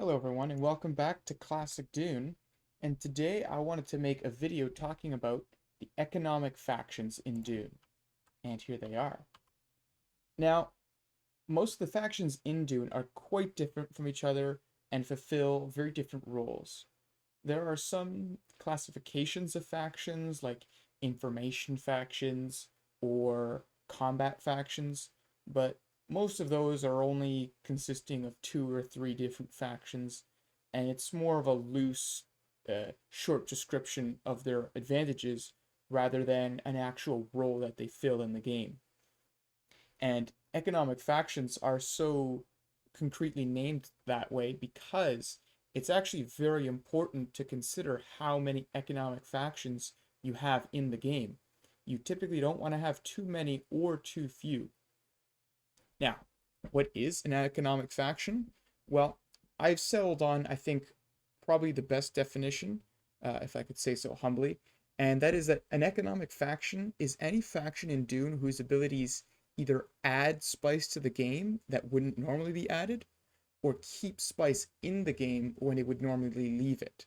Hello everyone and welcome back to Classic Dune, and today I wanted to make a video talking about the economic factions in Dune, and here they are. Now, most of the factions in Dune are quite different from each other and fulfill very different roles. There are some classifications of factions like information factions or combat factions, but most of those are only consisting of two or three different factions, and it's more of a loose, short description of their advantages rather than an actual role that they fill in the game. And economic factions are so concretely named that way because it's actually very important to consider how many economic factions you have in the game. You typically don't want to have too many or too few. Now, what is an economic faction? Well, I've settled on, I think, probably the best definition, if I could say so humbly, and that is that an economic faction is any faction in Dune whose abilities either add spice to the game that wouldn't normally be added, or keep spice in the game when it would normally leave it.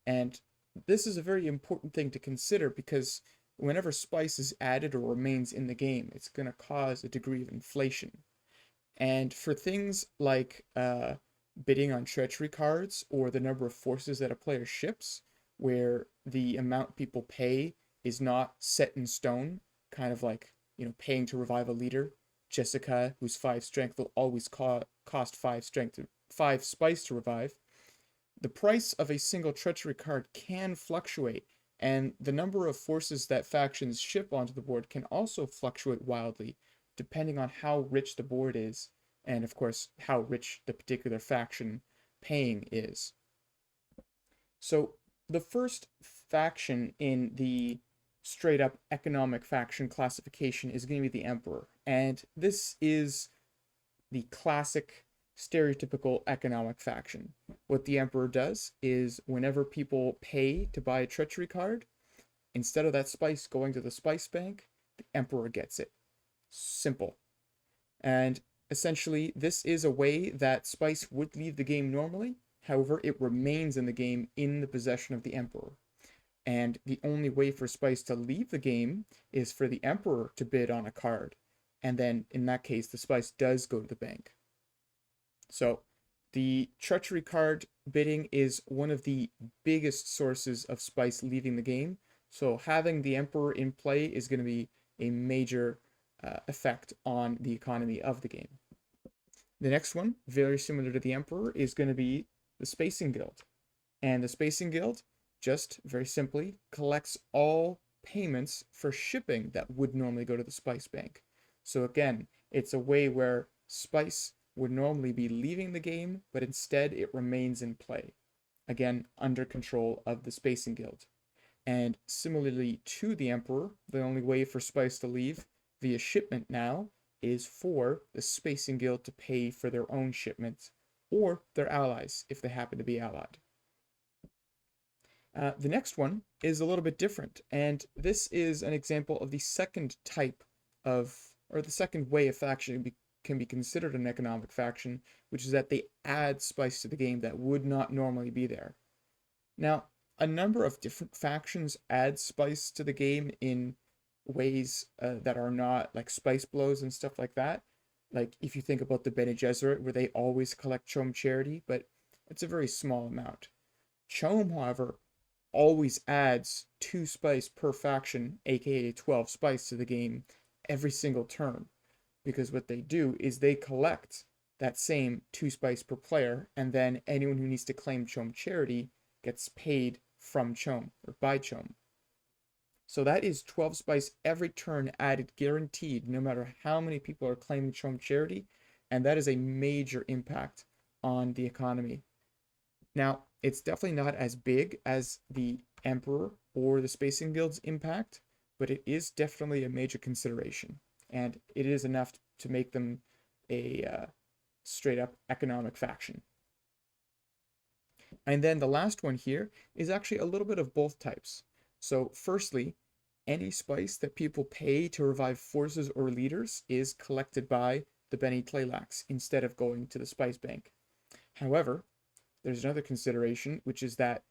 And this is a very important thing to consider because whenever spice is added or remains in the game, it's going to cause a degree of inflation. And for things like bidding on treachery cards or the number of forces that a player ships, where the amount people pay is not set in stone, kind of like, paying to revive a leader. Jessica, who's 5 strength, will always cost 5 strength, 5 spice to revive. The price of a single treachery card can fluctuate, and the number of forces that factions ship onto the board can also fluctuate wildly, depending on how rich the board is, and of course, how rich the particular faction paying is. So, the first faction in the straight up economic faction classification is going to be the Emperor, and this is the classic stereotypical economic faction. What the Emperor does is whenever people pay to buy a treachery card, instead of that spice going to the spice bank, the Emperor gets it. Simple. And essentially, this is a way that spice would leave the game normally. However, it remains in the game in the possession of the Emperor. And the only way for spice to leave the game is for the Emperor to bid on a card. And then, in that case, the spice does go to the bank. So, the treachery card bidding is one of the biggest sources of spice leaving the game. So, having the Emperor in play is going to be a major effect on the economy of the game. The next one, very similar to the Emperor, is going to be the Spacing Guild. And the Spacing Guild, just very simply, collects all payments for shipping that would normally go to the Spice Bank. So again, it's a way where spice would normally be leaving the game, but instead it remains in play. Again, under control of the Spacing Guild. And similarly to the Emperor, the only way for spice to leave via shipment now is for the Spacing Guild to pay for their own shipments or their allies if they happen to be allied. The next one is a little bit different, and this is an example of the second type of, or the second way a faction can be considered an economic faction, which is that they add spice to the game that would not normally be there. Now, a number of different factions add spice to the game in ways that are not like spice blows and stuff like that. Like if you think about the Bene Gesserit, where they always collect CHOM charity, but it's a very small amount. CHOM, however, always adds 2 spice per faction, aka 12 spice to the game every single turn. Because what they do is they collect that same 2 spice per player, and then anyone who needs to claim CHOM charity gets paid from CHOM or by CHOM. So that is 12 spice every turn added guaranteed, no matter how many people are claiming CHOM charity, and that is a major impact on the economy. Now, it's definitely not as big as the Emperor or the Spacing Guild's impact, but it is definitely a major consideration, and it is enough to make them a straight up economic faction. And then the last one here is actually a little bit of both types. So firstly, any spice that people pay to revive forces or leaders is collected by the Bene Tleilaxu instead of going to the spice bank. However, there's another consideration, which is that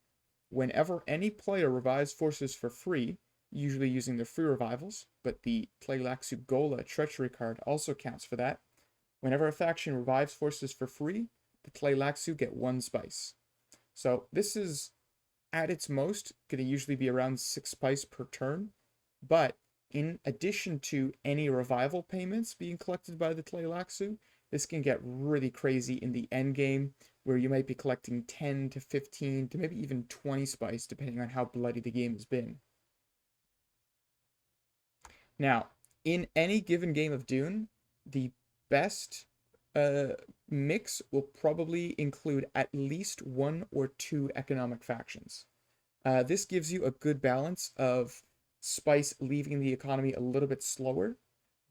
whenever any player revives forces for free, usually using their free revivals, but the Tleilaxu Gola treachery card also counts for that. Whenever a faction revives forces for free, the Tleilaxu get 1 spice. So this is, at its most, going to usually be around 6 spice per turn, but in addition to any revival payments being collected by the Tleilaxu, this can get really crazy in the end game, where you might be collecting 10 to 15 to maybe even 20 spice, depending on how bloody the game has been. Now, in any given game of Dune, the best mix will probably include at least 1 or 2 economic factions. This gives you a good balance of spice leaving the economy a little bit slower,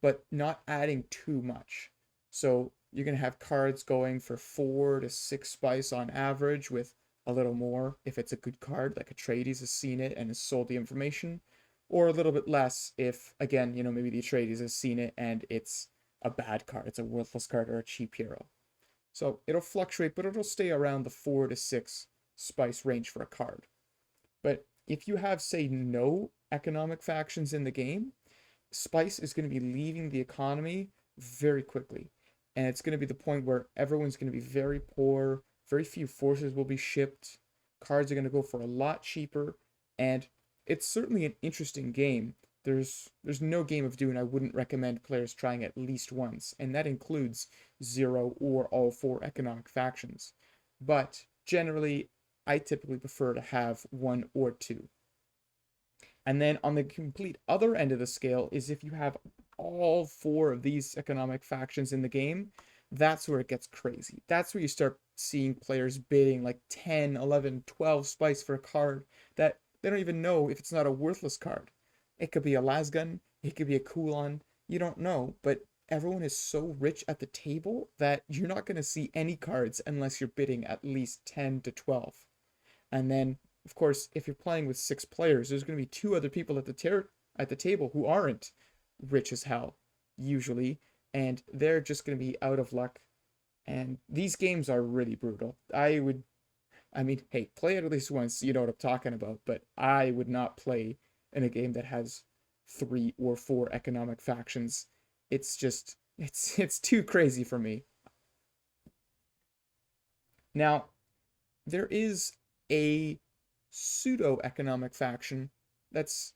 but not adding too much. So you're going to have cards going for 4 to 6 spice on average, with a little more if it's a good card, like Atreides has seen it and has sold the information, or a little bit less if, again, maybe the Atreides has seen it and it's a bad card, it's a worthless card or a cheap hero. So it'll fluctuate, but it'll stay around the 4 to 6 spice range for a card. But if you have, say, no economic factions in the game, spice is going to be leaving the economy very quickly. And it's going to be the point where everyone's going to be very poor, very few forces will be shipped, cards are going to go for a lot cheaper, and it's certainly an interesting game. There's no game of Dune I wouldn't recommend players trying at least once, and that includes 0 or all 4 economic factions. But generally, I typically prefer to have 1 or 2. And then on the complete other end of the scale is if you have all 4 of these economic factions in the game, that's where it gets crazy. That's where you start seeing players bidding like 10, 11, 12 spice for a card that they don't even know if it's not a worthless card. It could be a lasgun, it could be a Kulon, you don't know, but everyone is so rich at the table that you're not going to see any cards unless you're bidding at least 10 to 12. And then, of course, if you're playing with 6 players, there's going to be 2 other people at the table who aren't rich as hell, usually, and they're just going to be out of luck. And these games are really brutal. I mean, hey, play it at least once, you know what I'm talking about, but I would not play in a game that has 3 or 4 economic factions. It's just, it's too crazy for me. Now, there is a pseudo-economic faction that's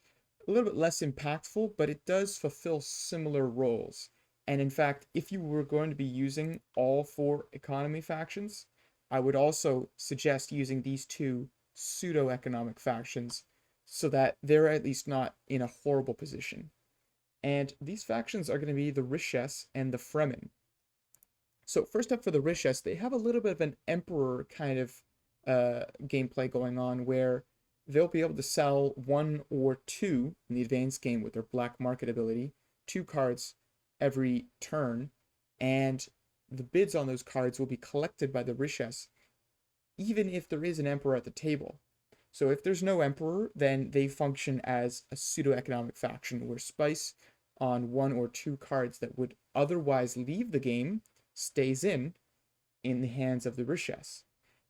a little bit less impactful, but it does fulfill similar roles. And in fact, if you were going to be using all 4 economy factions, I would also suggest using these 2 pseudo-economic factions so that they're at least not in a horrible position. And these factions are going to be the Riches and the Fremen. So first up for the Riches, they have a little bit of an Emperor kind of gameplay going on, where they'll be able to sell 1 or 2 in the advanced game with their black market ability, 2 cards every turn, and the bids on those cards will be collected by the Riches, even if there is an Emperor at the table. So if there's no Emperor, then they function as a pseudo-economic faction, where spice on 1 or 2 cards that would otherwise leave the game stays in the hands of the Riches.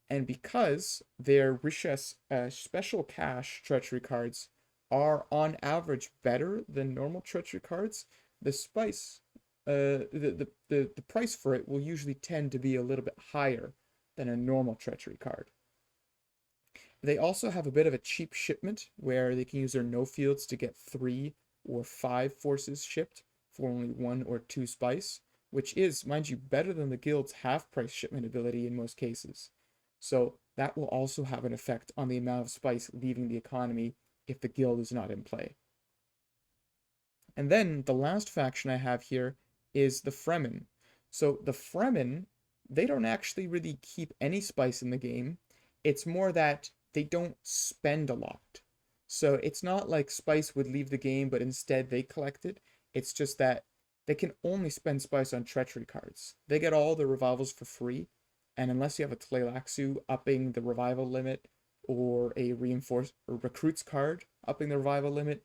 And because their Riches special cash treachery cards are on average better than normal treachery cards, the spice, the price for it will usually tend to be a little bit higher than a normal treachery card. They also have a bit of a cheap shipment, where they can use their no fields to get 3 or 5 forces shipped for only 1 or 2 spice, which is, mind you, better than the guild's half-price shipment ability in most cases. So that will also have an effect on the amount of spice leaving the economy if the guild is not in play. And then the last faction I have here is the Fremen. So the Fremen, they don't actually really keep any spice in the game. It's more that they don't spend a lot. So it's not like spice would leave the game, but instead they collect it. It's just that they can only spend spice on treachery cards. They get all the revivals for free, and unless you have a Tleilaxu upping the revival limit, or a reinforced or recruits card upping the revival limit,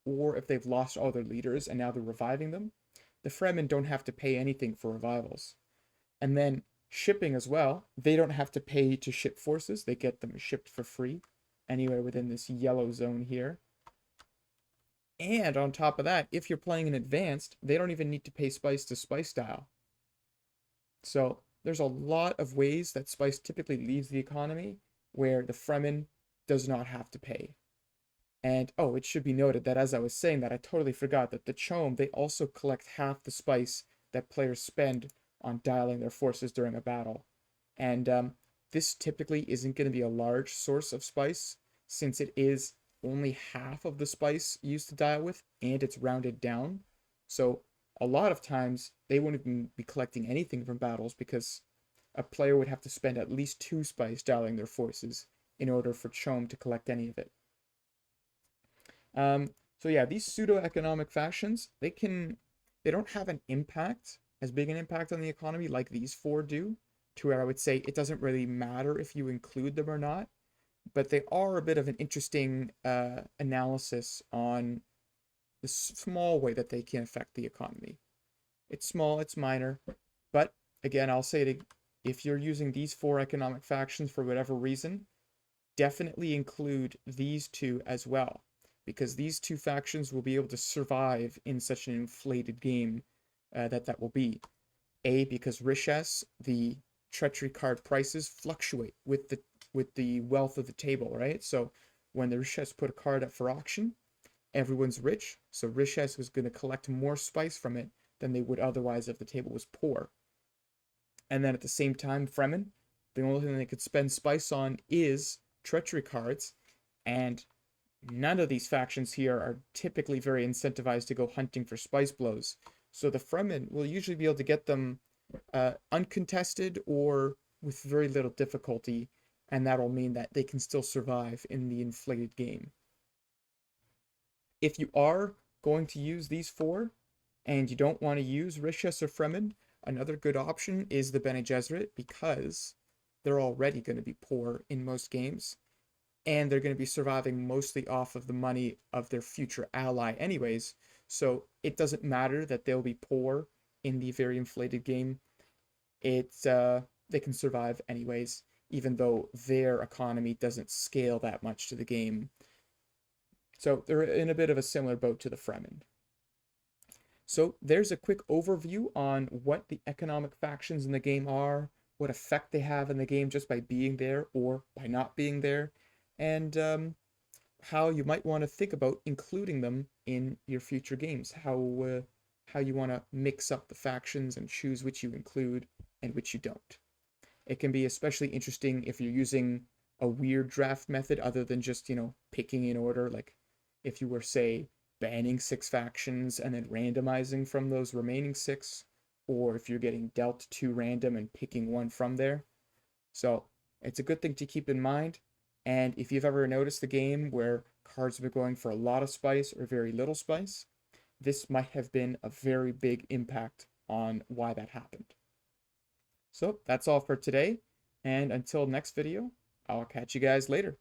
or if they've lost all their leaders and now they're reviving them, the Fremen don't have to pay anything for revivals. And then Shipping as well. They don't have to pay to ship forces. They get them shipped for free anywhere within this yellow zone here. And on top of that, if you're playing in advanced, they don't even need to pay spice to spice dial. So there's a lot of ways that spice typically leaves the economy where the Fremen does not have to pay. And oh, it should be noted that as I was saying that, I totally forgot that the CHOM, they also collect half the spice that players spend on dialing their forces during a battle. And this typically isn't going to be a large source of spice since it is only half of the spice used to dial with and it's rounded down. So a lot of times they won't even be collecting anything from battles because a player would have to spend at least 2 spice dialing their forces in order for CHOM to collect any of it. So yeah, these pseudo-economic factions, they don't have an impact, as big an impact on the economy like these 4 do, to where I would say it doesn't really matter if you include them or not, but they are a bit of an interesting analysis on the small way that they can affect the economy. It's small, it's minor, but again, I'll say it, if you're using these 4 economic factions for whatever reason, definitely include these 2 as well, because these 2 factions will be able to survive in such an inflated game that will be. Because richesse, the treachery card prices fluctuate with the wealth of the table, right? So when the richesse put a card up for auction, everyone's rich, so richesse was going to collect more spice from it than they would otherwise if the table was poor. And then at the same time, Fremen, the only thing they could spend spice on is treachery cards, and none of these factions here are typically very incentivized to go hunting for spice blows. So the Fremen will usually be able to get them uncontested or with very little difficulty, and that'll mean that they can still survive in the inflated game. If you are going to use these 4 and you don't want to use Richesse or Fremen, another good option is the Bene Gesserit, because they're already going to be poor in most games, and they're going to be surviving mostly off of the money of their future ally anyways, so it doesn't matter that they'll be poor in the very inflated game. They can survive anyways, even though their economy doesn't scale that much to the game. So they're in a bit of a similar boat to the Fremen. So there's a quick overview on what the economic factions in the game are, what effect they have in the game just by being there or by not being there, and how you might want to think about including them in your future games, how you want to mix up the factions and choose which you include and which you don't. It can be especially interesting if you're using a weird draft method other than just, picking in order, like if you were, say, banning 6 factions and then randomizing from those remaining 6, or if you're getting dealt 2 random and picking 1 from there. So it's a good thing to keep in mind. And if you've ever noticed the game where cards have been going for a lot of spice or very little spice, this might have been a very big impact on why that happened. So that's all for today, and until next video, I'll catch you guys later.